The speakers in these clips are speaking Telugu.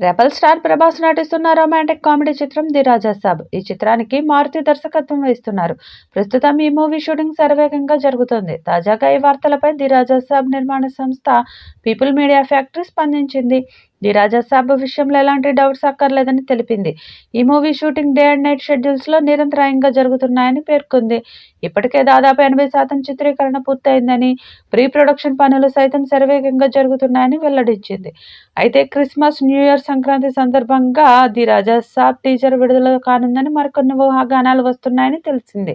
రెబల్ స్టార్ ప్రభాస్ నటిస్తున్న రొమాంటిక్ కామెడీ చిత్రం ది రాజా సాబ్. ఈ చిత్రానికి మారుతి దర్శకత్వం వహిస్తున్నారు. ప్రస్తుతం ఈ మూవీ షూటింగ్ శరవేగంగా జరుగుతోంది. తాజాగా ఈ వార్తలపై ది రాజా సాబ్ నిర్మాణ సంస్థ పీపుల్ మీడియా ఫ్యాక్టరీ స్పందించింది. ది రాజా సాబ్ విషయంలో ఎలాంటి డౌట్స్ అక్కర్లేదని తెలిపింది. ఈ movie shooting day and night షెడ్యూల్స్లో నిరంతరాయంగా జరుగుతున్నాయని పేర్కొంది. ఇప్పటికే దాదాపు 80% చిత్రీకరణ పూర్తయిందని, ప్రీ ప్రొడక్షన్ పనులు సైతం శరవేగంగా జరుగుతున్నాయని వెల్లడించింది. అయితే క్రిస్మస్, న్యూ ఇయర్, సంక్రాంతి సందర్భంగా ది రాజా సాబ్ టీజర్ విడుదల కానుందని మరికొన్ని ఊహాగానాలు వస్తున్నాయని తెలిసింది.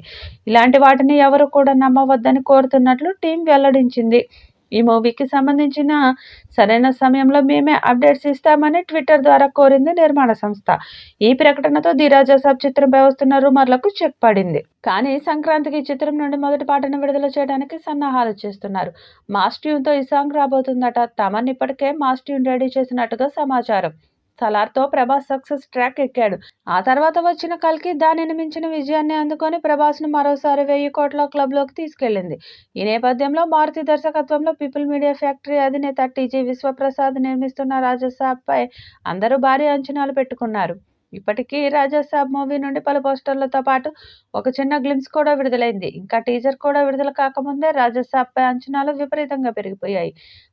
ఇలాంటి వాటిని ఎవరు కూడా నమ్మవద్దని కోరుతున్నట్లు టీం వెల్లడించింది. ఈ మూవీకి సంబంధించిన సరైన సమయంలో మేమే అప్డేట్స్ ఇస్తామని ట్విట్టర్ ద్వారా కోరింది నిర్మాణ సంస్థ. ఈ ప్రకటనతో ది రాజా సాబ్ చిత్రంపై వస్తున్న రూమర్లకు చెక్ పడింది. కానీ సంక్రాంతికి ఈ చిత్రం నుండి మొదటి పాటను విడుదల చేయడానికి సన్నాహాలు చేస్తున్నారు. మాస్ ట్యూన్తో ఈ సాంగ్ రాబోతుందట. తమన్ ఇప్పటికే మాస్ ట్యూన్ రెడీ చేసినట్టుగా సమాచారం. సలార్తో ప్రభాస్ సక్సెస్ ట్రాక్ ఎక్కాడు. ఆ తర్వాత వచ్చిన కల్కి దానిని మించిన విజయాన్ని అందుకొని ప్రభాస్ను మరోసారి 1000 కోట్ల క్లబ్లోకి తీసుకెళ్లింది. ఈ నేపథ్యంలో మారుతి దర్శకత్వంలో పీపుల్ మీడియా ఫ్యాక్టరీ అధినేత టీజీ విశ్వప్రసాద్ నిర్మిస్తున్న రాజాసాబ్పై అందరూ భారీ అంచనాలు పెట్టుకున్నారు. ఇప్పటికీ రాజాసాబ్ మూవీ నుండి పలు పోస్టర్లతో పాటు ఒక చిన్న గ్లిమ్స్ కూడా విడుదలైంది. ఇంకా టీజర్ కూడా విడుదల కాకముందే రాజాసాబ్పై అంచనాలు విపరీతంగా పెరిగిపోయాయి.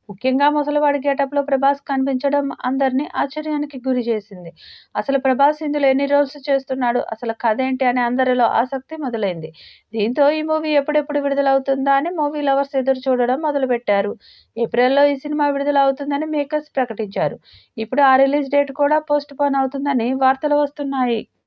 ముఖ్యంగా ముసలివాడి గెటప్లో ప్రభాస్ కనిపించడం అందరినీ ఆశ్చర్యానికి గురి చేసింది. అసలు ప్రభాస్ ఇందులో ఎన్ని రోల్స్ చేస్తున్నాడు, అసలు కథ ఏంటి అని అందరిలో ఆసక్తి మొదలైంది. దీంతో ఈ మూవీ ఎప్పుడెప్పుడు విడుదలవుతుందా అని మూవీ లవర్స్ ఎదురు చూడడం మొదలుపెట్టారు. ఏప్రిల్లో ఈ సినిమా విడుదల అవుతుందని మేకర్స్ ప్రకటించారు. ఇప్పుడు ఆ రిలీజ్ డేట్ కూడా పోస్ట్ పోన్ అవుతుందని వార్తలు వస్తున్నాయి.